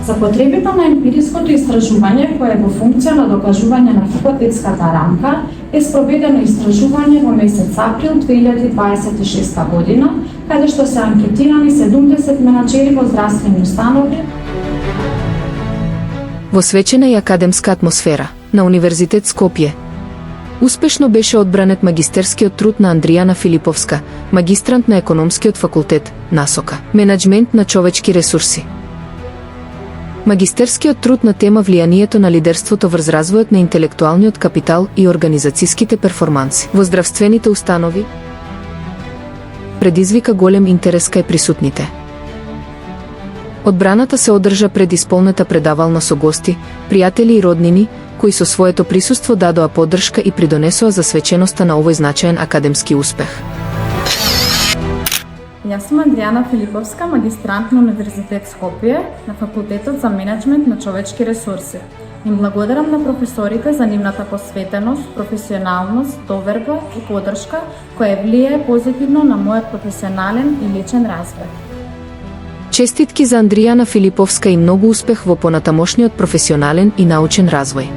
За потребите на емпириското истражување, кое е во функција на докажување на хипотетската рамка, е спроведено истражување во месец април 2026 година, каде што се анкетирани 70 менаџери во здравствени установи во свечена и академска атмосфера на Универзитет Скопје. Успешно беше одбранет магистерскиот труд на Андријана Филиповска, магистрант на економскиот факултет, насока менаџмент на човечки ресурси. Магистерскиот труд на тема влијанието на лидерството врз развојот на интелектуалниот капитал и организацијските перформанси во здравствените установи предизвика голем интерес кај присутните. Одбраната се одржа пред исполнета предавална со гости, пријатели и роднини, кои со своето присуство дадоа поддршка и придонесоа за свеченоста на овој значаен академски успех. Јас сум Андријана Филиповска, магистрант на Универзитет Скопје, на Факултетот за менеджмент на човечки ресурси. Им благодарам на професорите за нивната посветеност, професионалност, доверба и поддршка, која влијае позитивно на мојот професионален и личен развој. Честитки за Андријана Филиповска и многу успех во понатамошниот професионален и научен развој.